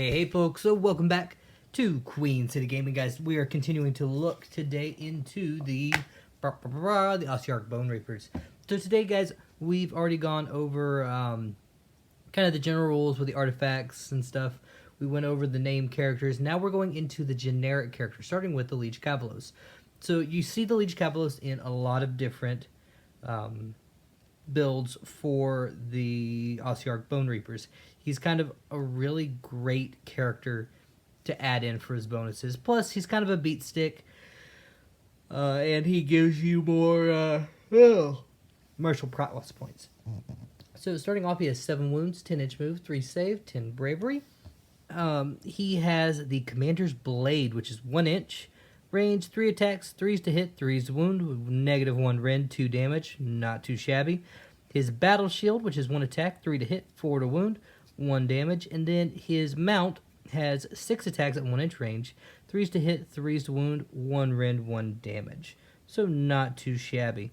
Hey folks, so welcome back to Queen City Gaming, guys. We are continuing to look today into the Ossiarch Bonereapers. So today, guys, we've already gone over kind of the general rules with the artifacts and stuff. We went over the name characters. Now we're going into the generic characters, starting with the Liege Cavalos. So you see the Liege Cavalos in a lot of different builds for the Ossiarch Bonereapers. He's kind of a really great character to add in for his bonuses. Plus, he's kind of a beat stick, and he gives you more martial prowess points. So starting off, he has 7 wounds, 10 inch move, 3 save, 10 bravery. He has the Commander's Blade, which is 1 inch. Range, 3 attacks, 3's to hit, 3's to wound, with -1 rend, 2 damage, not too shabby. His Battle Shield, which is 1 attack, 3 to hit, 4 to wound, 1 damage. And then his Mount has 6 attacks at 1 inch range, 3's to hit, 3's to wound, 1 rend, 1 damage. So not too shabby.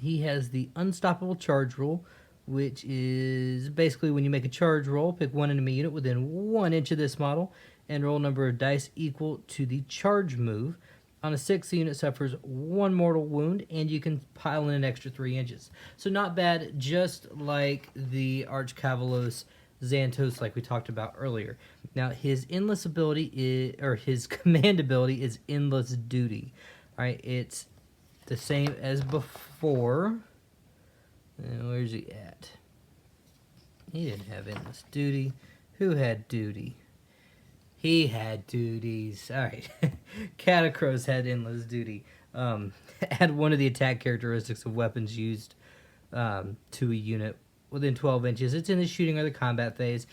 He has the Unstoppable Charge rule, which is basically when you make a charge roll, pick one enemy unit within 1 inch of this model, and roll number of dice equal to the charge move. On a 6, the unit suffers 1 mortal wound, and you can pile in an extra 3 inches. So not bad, just like the Arch Cavalos Xantos, like we talked about earlier. Now, his endless ability is, or his command ability is Endless Duty. All right, it's the same as before. And where's he at? He didn't have Endless Duty. Who had duty? He had duties. Alright. Catacrows had Endless Duty. Add one of the attack characteristics of weapons used to a unit within 12 inches. It's in the shooting or the combat phase.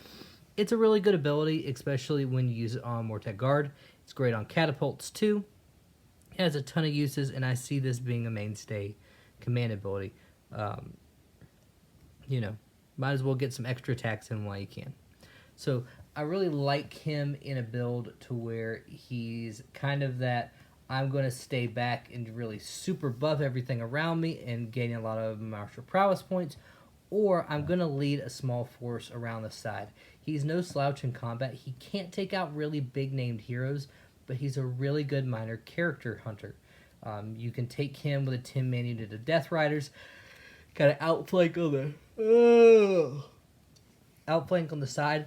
It's a really good ability, especially when you use it on Mortite Guard. It's great on catapults too. It has a ton of uses, and I see this being a mainstay command ability. You know, might as well get some extra attacks in while you can. So I really like him in a build to where he's kind of that I'm going to stay back and really super buff everything around me and gain a lot of martial prowess points, or I'm going to lead a small force around the side. He's no slouch in combat. He can't take out really big named heroes, but he's a really good minor character hunter. You can take him with a 10-man unit of Death Riders, kind of outflank on the side,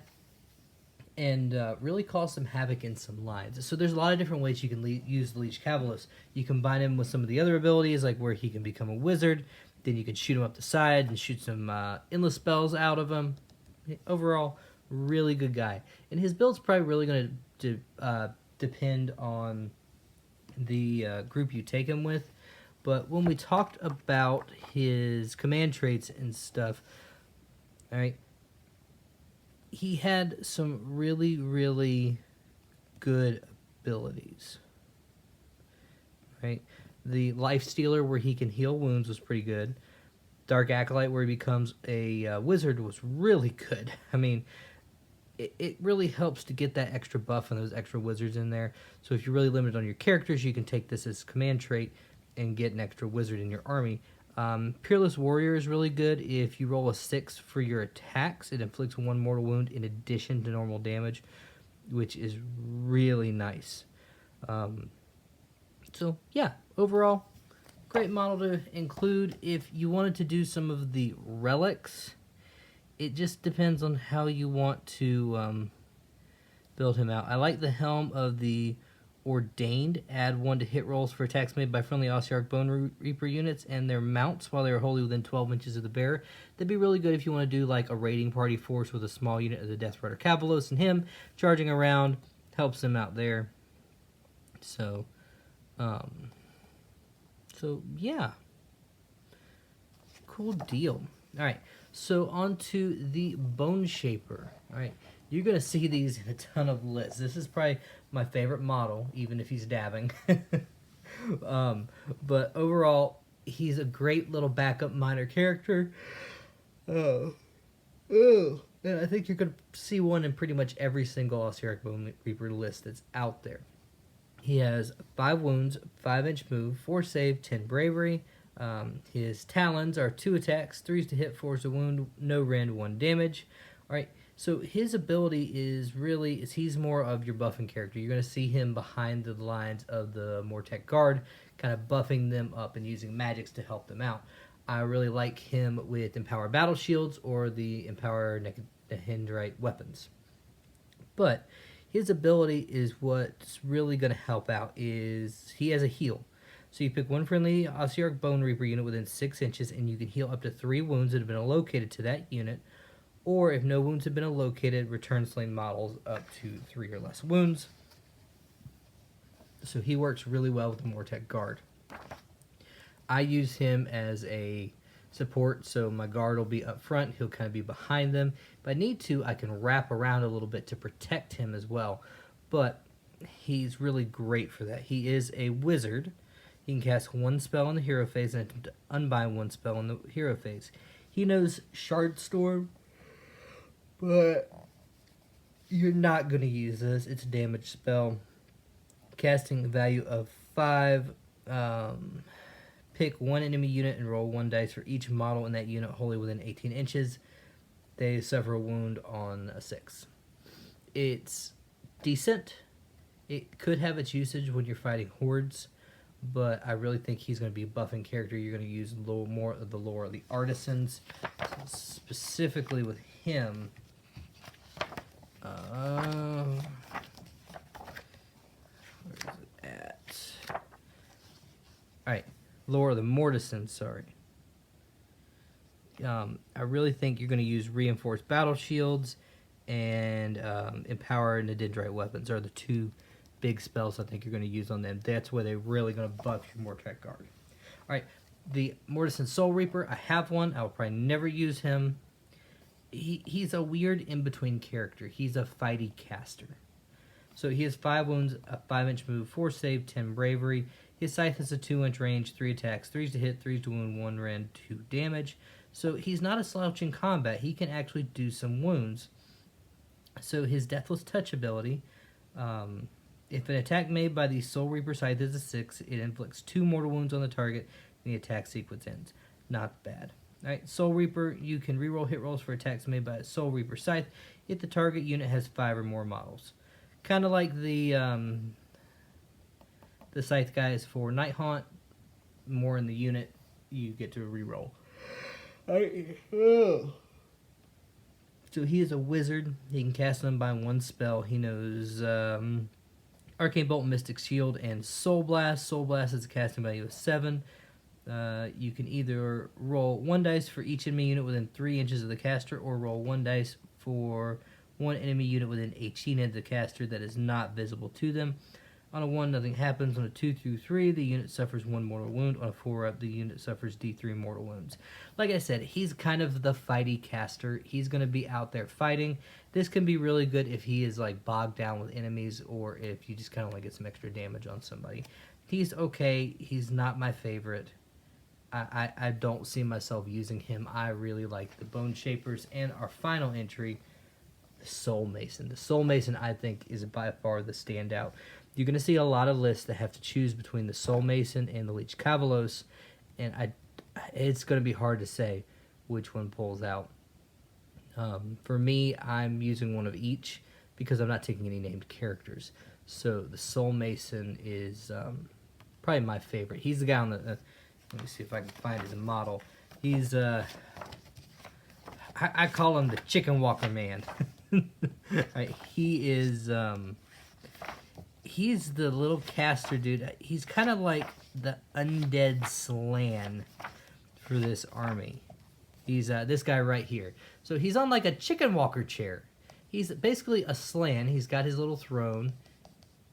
and really cause some havoc in some lines. So there's a lot of different ways you can use the Liege Cavalos. You combine him with some of the other abilities, like where he can become a wizard. Then you can shoot him up the side and shoot some endless spells out of him. Overall, really good guy. And his build's probably really going to depend on the group you take him with. But when we talked about his command traits and stuff, all right, he had some really, really good abilities, right? The Life Stealer, where he can heal wounds, was pretty good. Dark Acolyte, where he becomes a wizard, was really good. I mean, it really helps to get that extra buff and those extra wizards in there. So if you're really limited on your characters, you can take this as command trait and get an extra wizard in your army. Peerless Warrior is really good. If you roll a 6 for your attacks, it inflicts 1 mortal wound in addition to normal damage, which is really nice. So yeah, overall, great model to include. If you wanted to do some of the relics, it just depends on how you want to build him out. I like the Helm of the Ordained. Add 1 to hit rolls for attacks made by friendly Ossiarch Bonereaper units and their mounts while they are wholly within 12 inches of the bearer. That'd be really good if you want to do like a raiding party force with a small unit of the Death Rider Cavalos, and him charging around helps them out there. So, yeah, cool deal. All right, so on to the Bone Shaper. All right, you're going to see these in a ton of lists. This is probably my favorite model, even if he's dabbing. But overall, he's a great little backup minor character. And I think you're going to see one in pretty much every single Ossiarch Bonereaper list that's out there. He has 5 wounds, 5-inch move, 4 save, 10 bravery. His talons are 2 attacks, 3's to hit, 4's to wound, no rend, 1 damage. All right, So his ability is he's more of your buffing character. You're going to see him behind the lines of the Mortech guard, kind of buffing them up and using magics to help them out. I really like him with Empower Battle Shields or the Empower Nehindrite weapons. But his ability is what's really going to help out is he has a heal. So you pick one friendly Ossiarch Bonereaper unit within 6 inches, and you can heal up to 3 wounds that have been allocated to that unit. Or if no wounds have been allocated, return slain models up to 3 or less wounds. So he works really well with the Mortech guard. I use him as a support, so my guard will be up front. He'll kind of be behind them. If I need to, I can wrap around a little bit to protect him as well. But he's really great for that. He is a wizard. He can cast 1 spell in the hero phase and attempt to unbind 1 spell in the hero phase. He knows Shard Storm, but you're not going to use this. It's a damage spell. Casting value of 5. Pick 1 enemy unit and roll 1 dice for each model in that unit wholly within 18 inches. They suffer a wound on a 6. It's decent. It could have its usage when you're fighting hordes, but I really think he's going to be a buffing character. You're going to use more of the lore of the artisans. Specifically with him, where is it at? Alright, lore of the Morrison, sorry. I really think you're going to use Reinforced Battle Shields and Empower Nehindrite Weapons are the 2 big spells I think you're going to use on them. That's where they're really going to buff your Mortech guard. Alright, the Mortise Soul Reaper, I have one. I will probably never use him. He's a weird in-between character. He's a fighty caster. So he has 5 wounds, a 5-inch move, 4 save, 10 bravery. His scythe has a 2-inch range, 3 attacks, 3's to hit, 3's to wound, 1 rend, 2 damage. So he's not a slouch in combat. He can actually do some wounds. So his Deathless Touch ability, if an attack made by the Soul Reaper scythe is a 6, it inflicts 2 mortal wounds on the target, and the attack sequence ends. Not bad. Alright, Soul Reaper, you can reroll hit rolls for attacks made by a Soul Reaper scythe if the target unit has 5 or more models. Kind of like the scythe guy is for Night Haunt. More in the unit, you get to reroll. So he is a wizard. He can cast them by 1 spell. He knows Arcane Bolt, Mystic Shield, and Soul Blast. Soul Blast is a casting value of 7. You can either roll 1 dice for each enemy unit within 3 inches of the caster, or roll 1 dice for 1 enemy unit within 18 inches of the caster that is not visible to them. On a 1, nothing happens. On a 2 through 3, the unit suffers 1 mortal wound. On a 4 up, the unit suffers D3 mortal wounds. Like I said, he's kind of the fighty caster. He's going to be out there fighting. This can be really good if he is like bogged down with enemies, or if you just kind of want to get some extra damage on somebody. He's okay. He's not my favorite. I don't see myself using him. I really like the Bone Shapers. And our final entry, the Soul Mason. The Soul Mason, I think, is by far the standout. You're going to see a lot of lists that have to choose between the Soul Mason and the Leech Cavalos, and it's going to be hard to say which one pulls out. For me, I'm using one of each because I'm not taking any named characters. So the Soul Mason is probably my favorite. He's the guy on the... let me see if I can find his model. He's... I call him the Chicken Walker Man. Right, he is... he's the little caster dude. He's kind of like the undead Slan for this army. He's this guy right here. So he's on like a chicken walker chair. He's basically a Slan. He's got his little throne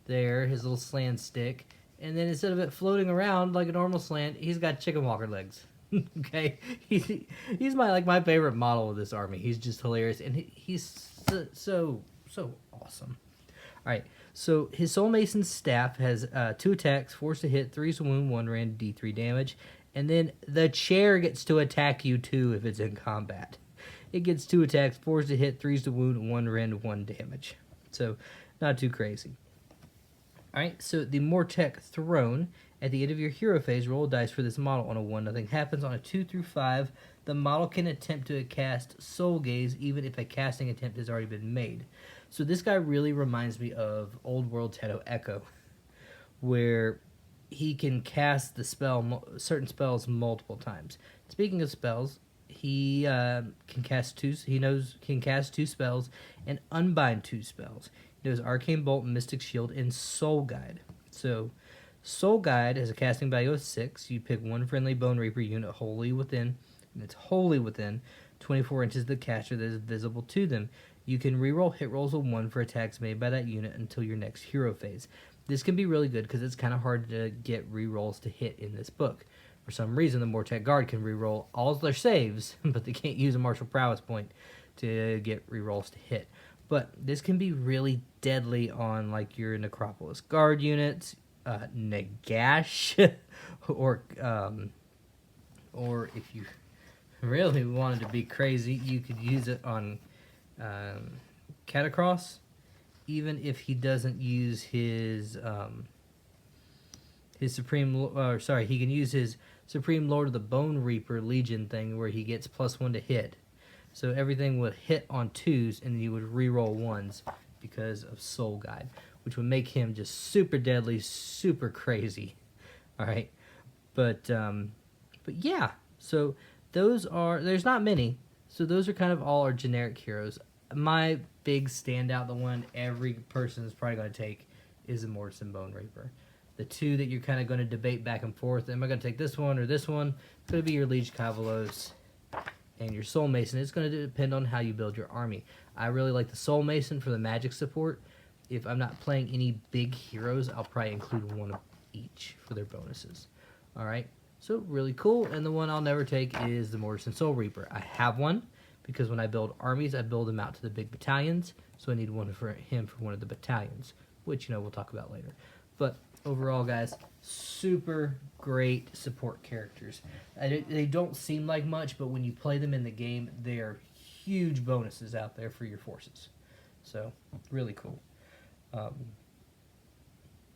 there, his little Slan stick. And then instead of it floating around like a normal Slan, he's got chicken walker legs. Okay? He's my favorite model of this army. He's just hilarious. And he's so awesome. Alright. So his Soul Mason's staff has 2 attacks, 4's to hit, 3's to wound, 1 rend, D3 damage. And then the chair gets to attack you too if it's in combat. It gets 2 attacks, 4's to hit, 3's to wound, 1 rend, 1 damage. So not too crazy. Alright, so the Mortech Throne At the end of your hero phase, roll a dice for this model. On a 1, nothing happens. On a 2 through 5, the model can attempt to cast Soul Gaze even if a casting attempt has already been made. So this guy really reminds me of Old World Teto Echo, where he can cast the certain spells multiple times. Speaking of spells, he can cast two spells and unbind 2 spells. He knows Arcane Bolt, Mystic Shield, and Soul Guide. So Soul Guide has a casting value of 6. You pick one friendly Bone Reaper unit wholly within 24 inches of the caster that is visible to them. You can reroll hit rolls of 1 for attacks made by that unit until your next hero phase. This can be really good because it's kind of hard to get rerolls to hit in this book. For some reason, the Mortite Guard can reroll all their saves, but they can't use a martial prowess point to get rerolls to hit. But this can be really deadly on like your Necropolis Guard units, Nagash, or if you really wanted to be crazy, you could use it on Catacross, even if he doesn't use his Supreme, he can use his Supreme Lord of the Bone Reaper Legion thing where he gets +1 to hit. So everything would hit on 2s and you would reroll 1s because of Soul Guide, which would make him just super deadly, super crazy. All right, but yeah. So there's not many. So those are kind of all our generic heroes. My big standout, the one every person is probably going to take, is the Morrison Bone Reaper. The 2 that you're kind of going to debate back and forth, am I going to take this one or this one? It's going to be your Liege Cavalos and your Soul Mason. It's going to depend on how you build your army. I really like the Soul Mason for the magic support. If I'm not playing any big heroes, I'll probably include one of each for their bonuses. All right, so really cool. And the one I'll never take is the Morrison Soul Reaper. I have one because when I build armies, I build them out to the big battalions. So I need one for him for one of the battalions, which we'll talk about later. But overall, guys, super great support characters. They don't seem like much, but when you play them in the game, they are huge bonuses out there for your forces. So, really cool.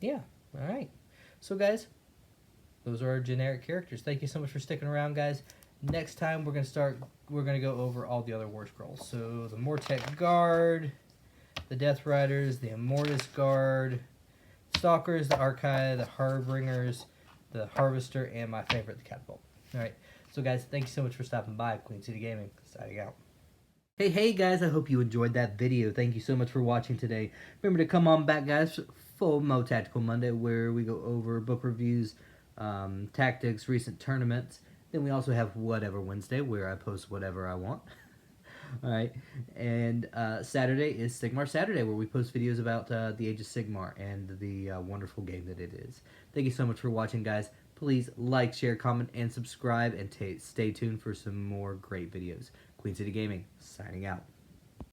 Yeah, all right. So, guys, those are our generic characters. Thank you so much for sticking around, guys. Next time, we're going to go over all the other War Scrolls. So, the Mortite Guard, the Death Riders, the Immortus Guard, Stalkers, the Archive, the Harbingers, the Harvester, and my favorite, the Catapult. Alright, so guys, thank you so much for stopping by. Queen City Gaming, signing out. Hey guys, I hope you enjoyed that video. Thank you so much for watching today. Remember to come on back, guys, for Mo Tactical Monday, where we go over book reviews, tactics, recent tournaments. Then we also have Whatever Wednesday, where I post whatever I want. Alright, and Saturday is Sigmar Saturday, where we post videos about the Age of Sigmar and the wonderful game that it is. Thank you so much for watching, guys. Please like, share, comment, and subscribe, and stay tuned for some more great videos. Queen City Gaming, signing out.